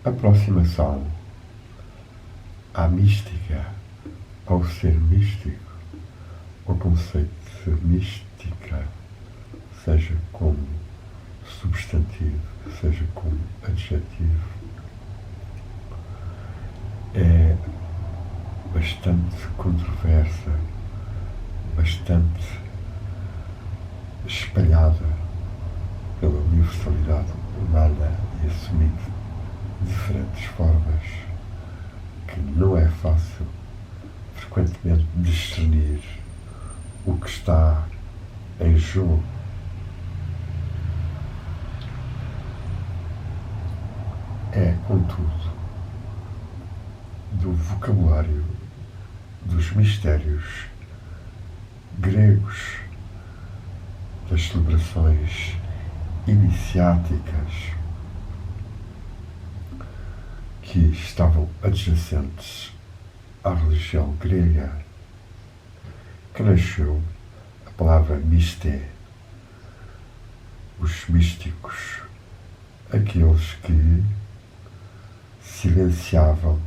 aproximação à mística, ao ser místico, ao conceito de mística, seja como substantivo, seja como adjetivo, é bastante controversa, bastante espalhada pela universalidade humana e assumida de diferentes formas, que não é fácil frequentemente discernir o que está em jogo. É, contudo, do vocabulário dos mistérios gregos, das celebrações iniciáticas que estavam adjacentes à religião grega, que nasceu a palavra misté, os místicos, aqueles que silenciavam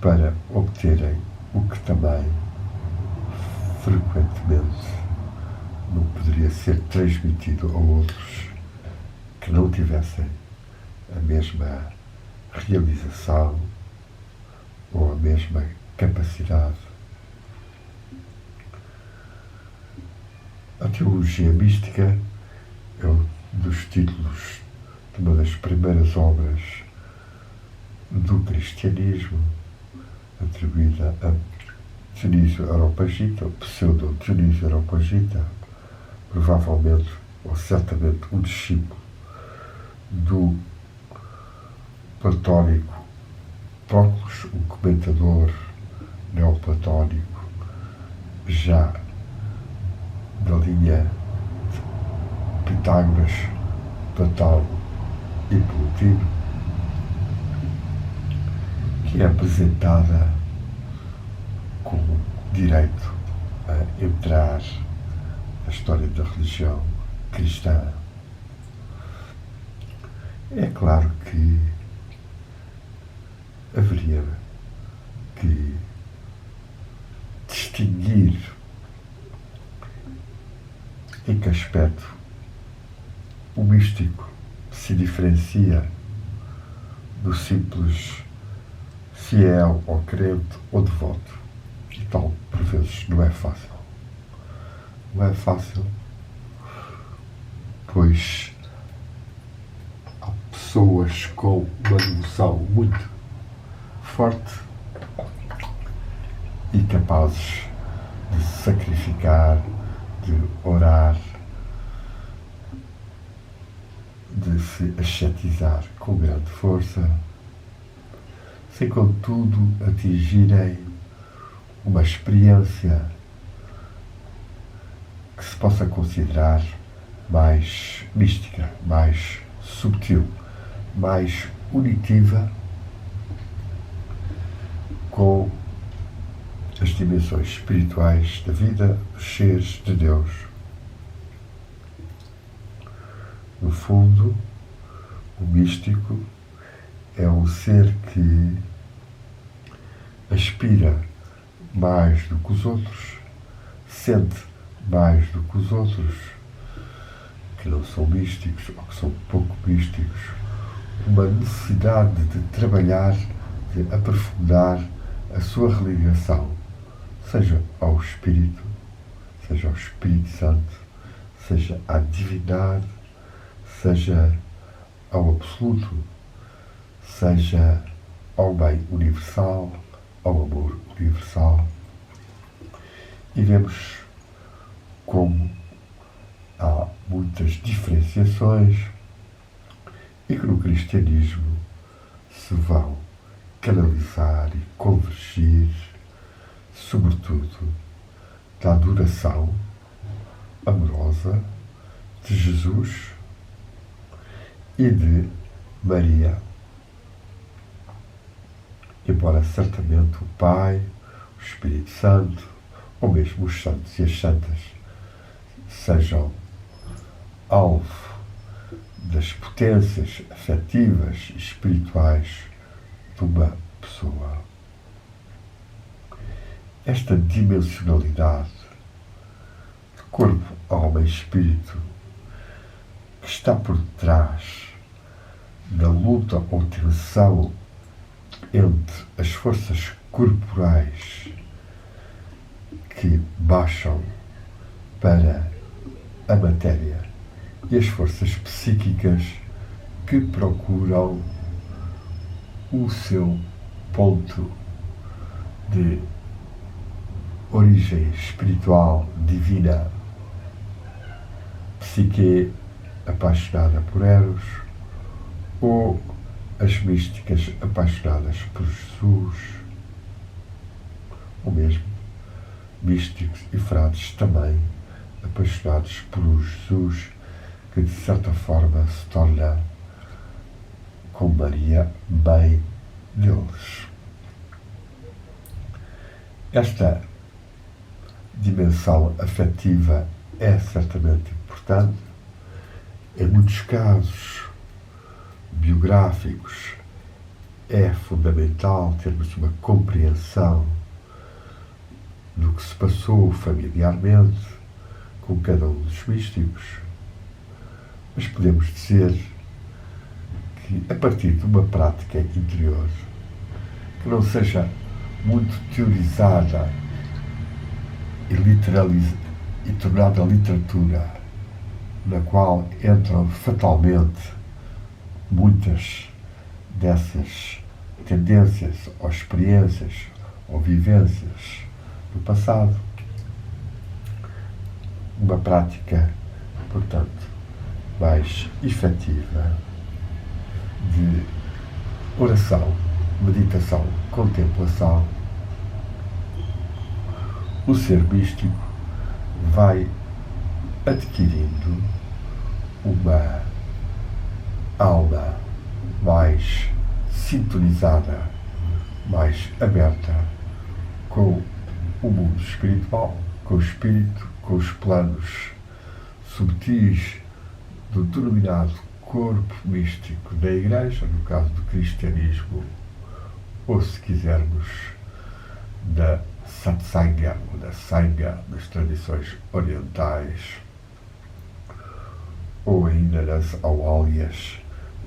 para obterem o que também frequentemente não poderia ser transmitido a outros que não tivessem a mesma realização ou a mesma capacidade. A teologia mística é um dos títulos de uma das primeiras obras do cristianismo, atribuída a Dionísio Areopagita, o pseudo-Dionísio Areopagita, provavelmente ou certamente um discípulo do platónico Proclus, um comentador neoplatónico já da linha de Pitágoras, Platão e Plotino, que é apresentada como direito a entrar na história da religião cristã. É claro que haveria que distinguir em que aspecto o místico se diferencia do simples fiel ou crente ou devoto. E tal, por vezes, não é fácil. Não é fácil, pois há pessoas com uma devoção muito forte e capazes de se sacrificar, de orar, de se ascetizar com grande força, sem contudo atingirem uma experiência que se possa considerar mais mística, mais subtil, mais unitiva com as dimensões espirituais da vida dos seres de Deus. No fundo, o místico é um ser que aspira mais do que os outros, sente mais do que os outros, que não são místicos ou que são pouco místicos, uma necessidade de trabalhar, de aprofundar a sua religação, seja ao Espírito, seja ao Espírito Santo, seja à divindade, seja ao Absoluto, seja ao bem universal, ao amor universal. E vemos como há muitas diferenciações e que no cristianismo se vão canalizar e convergir, sobretudo, da adoração amorosa de Jesus e de Maria. Embora certamente o Pai, o Espírito Santo, ou mesmo os santos e as santas, sejam alvo das potências afetivas e espirituais de uma pessoa. Esta dimensionalidade de corpo, alma e espírito que está por detrás da luta ou tensão entre as forças corporais que baixam para a matéria e as forças psíquicas que procuram o seu ponto de origem espiritual divina. Psique apaixonada por Eros, ou as místicas apaixonadas por Jesus, ou mesmo místicos e frades também apaixonados por Jesus, que de certa forma se torna com Maria mãe deles. Esta dimensão afetiva é certamente importante. Em muitos casos biográficos é fundamental termos uma compreensão do que se passou familiarmente com cada um dos místicos, mas podemos dizer que, a partir de uma prática interior que não seja muito teorizada e tornada literatura, na qual entram fatalmente muitas dessas tendências ou experiências ou vivências do passado. Uma prática, portanto, mais efetiva de oração, meditação, contemplação. O ser místico vai adquirindo uma alma mais sintonizada, mais aberta com o mundo espiritual, com o espírito, com os planos subtis do denominado corpo místico da Igreja, no caso do cristianismo, ou se quisermos da satsanga, ou da sangha das tradições orientais, ou ainda das auálias,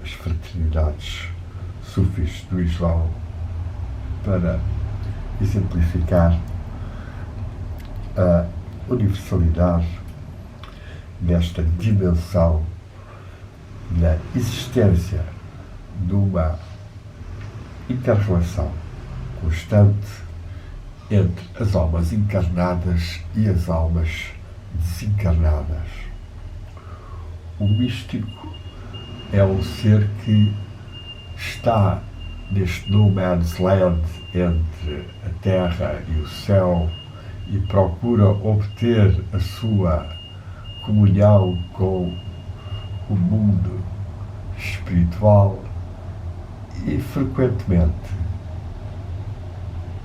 as fraternidades sufis do Islão, para exemplificar a universalidade desta dimensão da existência de uma inter-relação constante entre as almas encarnadas e as almas desencarnadas. O místico é um ser que está neste no man's land entre a terra e o céu e procura obter a sua comunhão com o mundo espiritual e frequentemente,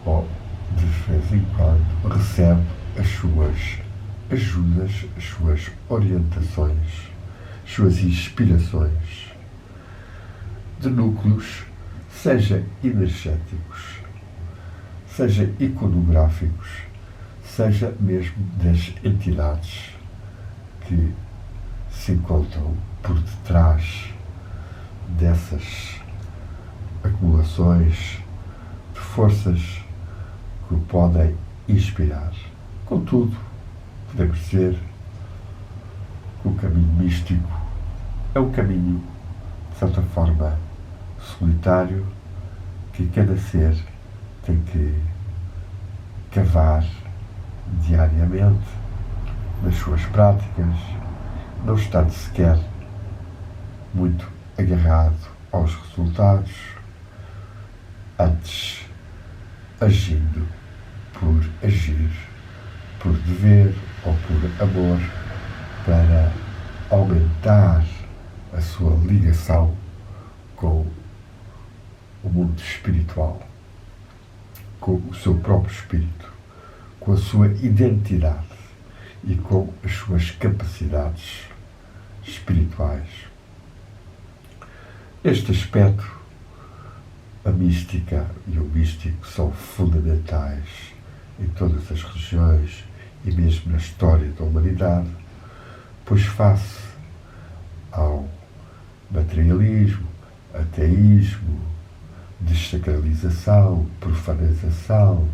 ou de vez em quando, recebe as suas ajudas, as suas orientações, as suas inspirações de núcleos, seja energéticos, seja iconográficos, seja mesmo das entidades que se encontram por detrás dessas acumulações de forças que o podem inspirar. Contudo, podemos dizer que o caminho místico é um caminho, de certa forma, solitário, que cada ser tem que cavar diariamente nas suas práticas, não estando sequer muito agarrado aos resultados, antes agindo por agir, por dever ou por amor, para aumentar a sua ligação com o mundo espiritual, com o seu próprio espírito, com a sua identidade e com as suas capacidades espirituais. Este aspecto, a mística e o místico, são fundamentais em todas as religiões e mesmo na história da humanidade, pois face ao materialismo, ateísmo, desacralização, profanização,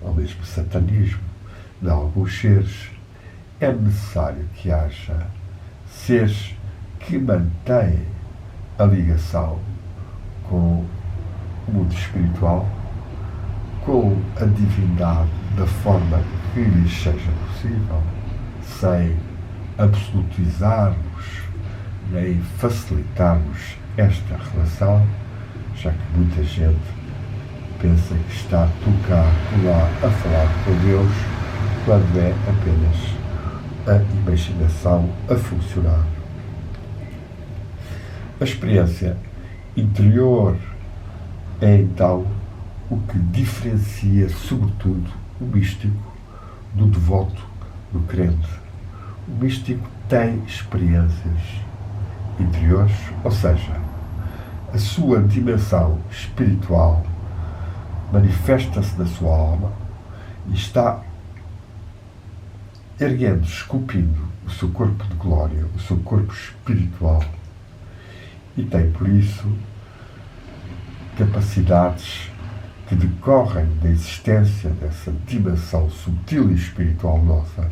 ou mesmo satanismo de alguns seres, é necessário que haja seres que mantêm a ligação com o mundo espiritual, com a divindade da forma que lhes seja possível, sem absolutizarmos nem facilitarmos esta relação, já que muita gente pensa que está a tocar lá a falar com Deus, quando é apenas a imaginação a funcionar. A experiência interior é então o que diferencia, sobretudo, o místico do devoto, do crente. O místico tem experiências interiores, ou seja, a sua dimensão espiritual manifesta-se na sua alma e está erguendo, esculpindo o seu corpo de glória, o seu corpo espiritual, e tem, por isso, capacidades que decorrem da existência dessa dimensão subtil e espiritual nossa,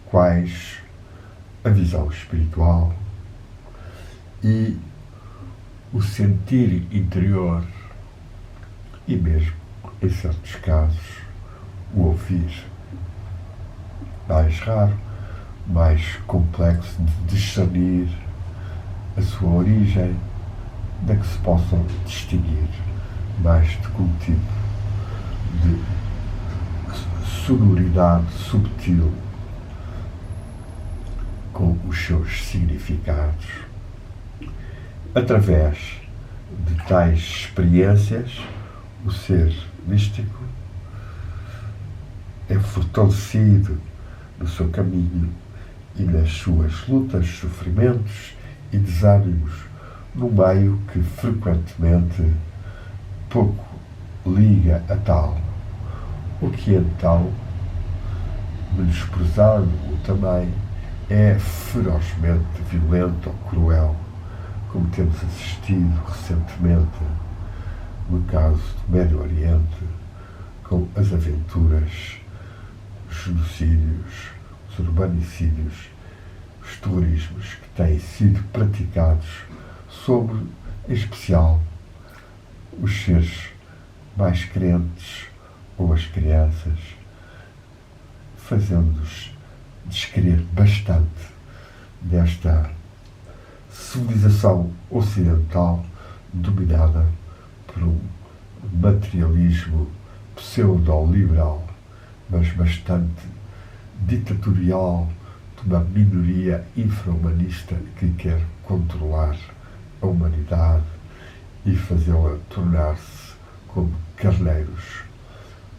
quais a visão espiritual e o sentir interior e mesmo, em certos casos, o ouvir. Mais raro, mais complexo de discernir a sua origem, da que se possam distinguir mais de como tipo de sonoridade subtil com os seus significados. Através de tais experiências, o ser místico é fortalecido no seu caminho e nas suas lutas, sofrimentos e desânimos, no meio que frequentemente pouco liga a tal, o que então, menosprezando-o também, é ferozmente violento ou cruel, como temos assistido recentemente no caso do Médio Oriente, com as aventuras, os genocídios, os urbanicídios, os terrorismos que têm sido praticados sobre, em especial, os seres mais crentes ou as crianças, fazendo-os descrer bastante desta civilização ocidental dominada por um materialismo pseudo-liberal, mas bastante ditatorial, de uma minoria infra-humanista que quer controlar a humanidade e fazê-la tornar-se como carneiros,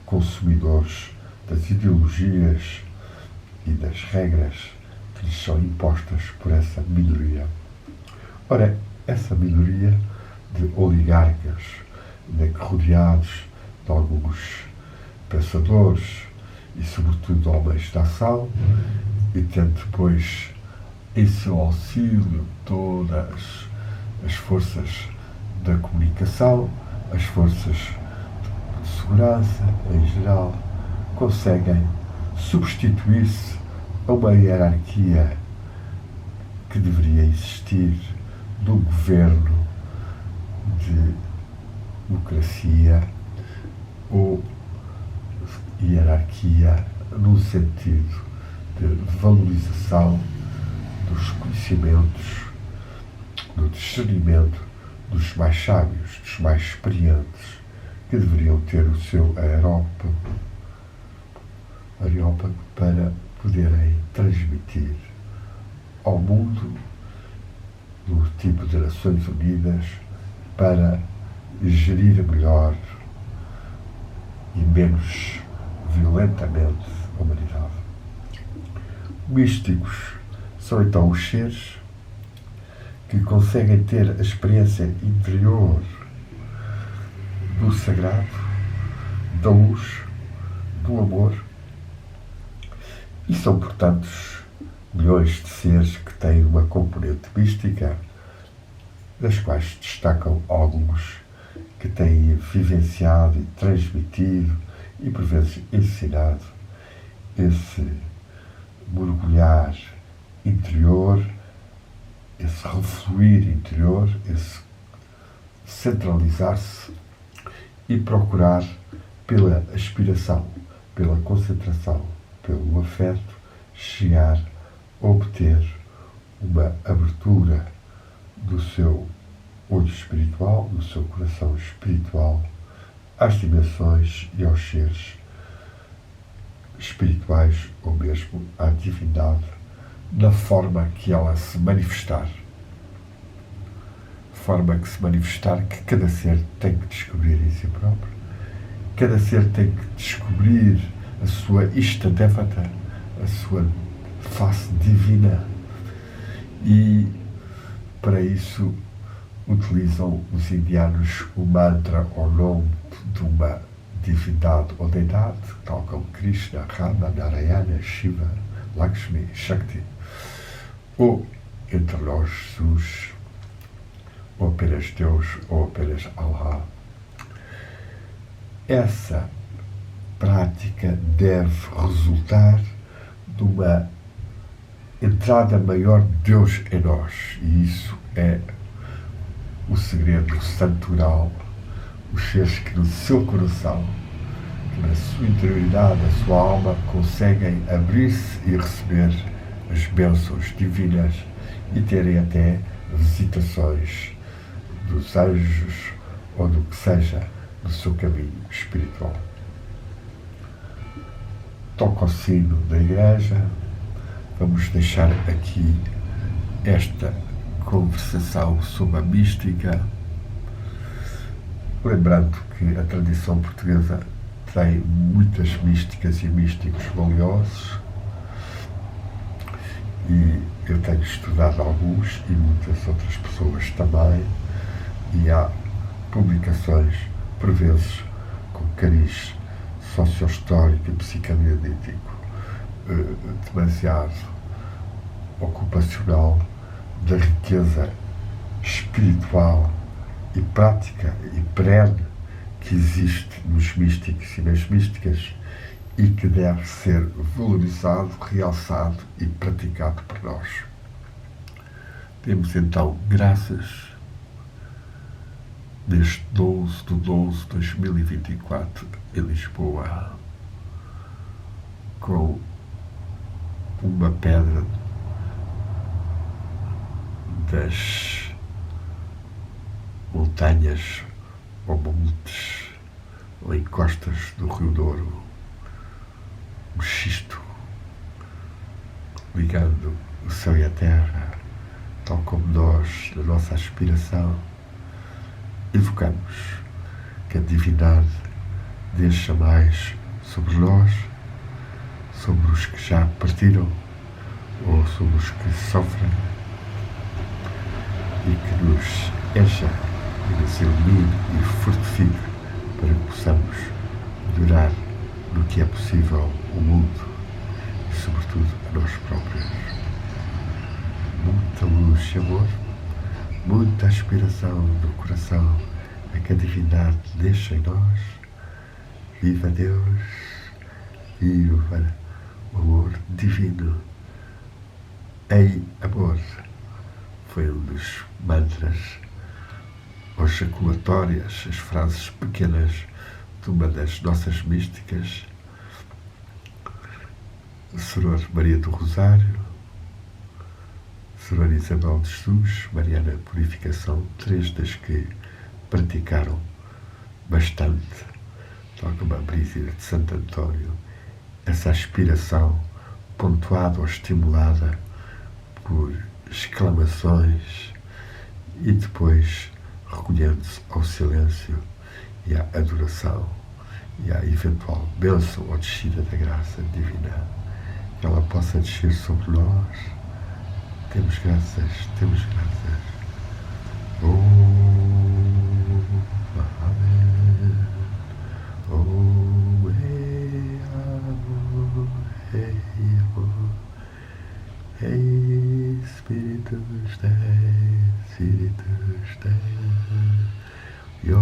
consumidores das ideologias e das regras que lhes são impostas por essa minoria. Ora, essa minoria de oligarcas, rodeados de alguns pensadores e, sobretudo, de homens de ação, e tendo depois em seu auxílio todas as forças da comunicação, as forças de segurança em geral, conseguem substituir-se a uma hierarquia que deveria existir do governo de democracia ou hierarquia no sentido de valorização dos conhecimentos, do discernimento dos mais sábios, dos mais experientes, que deveriam ter o seu areópago para poderem transmitir ao mundo, no tipo de Nações Unidas, para gerir melhor e menos violentamente a humanidade. Místicos são então os seres que conseguem ter a experiência interior do sagrado, da luz, do amor. E são, portanto, milhões de seres que têm uma componente mística, das quais destacam alguns que têm vivenciado e transmitido e, por vezes, ensinado esse mergulhar interior, esse refluir interior, esse centralizar-se e procurar pela aspiração, pela concentração, pelo afeto, chegar a obter uma abertura do seu olho espiritual, do seu coração espiritual, às dimensões e aos seres espirituais, ou mesmo à divindade, na forma que ela se manifestar. Forma que se manifestar que cada ser tem que descobrir em si próprio. Cada ser tem que descobrir a sua Ishtadevata, a sua face divina. E para isso utilizam os indianos o mantra ou nome de uma divindade ou deidade, tal como Krishna, Rama, Narayana, Shiva, Lakshmi, Shakti, ou entre nós Jesus, ou apenas Deus, ou apenas Allah. Essa prática deve resultar de uma entrada maior de Deus em nós, e isso é o segredo santural, os seres que no seu coração, que na sua interioridade, na sua alma, conseguem abrir-se e receber as bênçãos divinas e terem até visitações dos anjos ou do que seja do seu caminho espiritual. Toca o sino da igreja. Vamos deixar aqui esta conversação sobre a mística, lembrando que a tradição portuguesa tem muitas místicas e místicos valiosos, e eu tenho estudado alguns e muitas outras pessoas também, e há publicações, por vezes, com cariz sociohistórico e psicanalítico demasiado ocupacional, da riqueza espiritual e prática e perene que existe nos místicos e nas místicas e que deve ser valorizado, realçado e praticado por nós. Temos então graças deste 12/12/2024 em Lisboa, com uma pedra das montanhas ou montes ou em costas do Rio Douro, um xisto ligando o céu e a terra, tal como nós, na nossa aspiração, evocamos que a divindade deixa mais sobre nós, sobre os que já partiram ou sobre os que sofrem, e que nos encha e nos ilumine e fortifique para que possamos melhorar no que é possível o mundo e, sobretudo, a nós próprios. Muita luz e amor, muita aspiração no coração a que a divindade deixa em nós. Viva Deus, viva o amor divino. Ei, amor, foi um dos mantras ou jaculatórias, as frases pequenas de uma das nossas místicas, Soror Maria do Rosário, Soror Isabel de Jesus, Mariana Purificação, três das que praticaram bastante, tal como a Brígida de Santo António, essa aspiração pontuada ou estimulada por exclamações e depois recolhendo-se ao silêncio e à adoração e à eventual bênção ou descida da graça divina, que ela possa descer sobre nós. Temos graças, temos graças. Amém. Oh, ei, amor, ei, Espíritos da, Espíritos da, yo.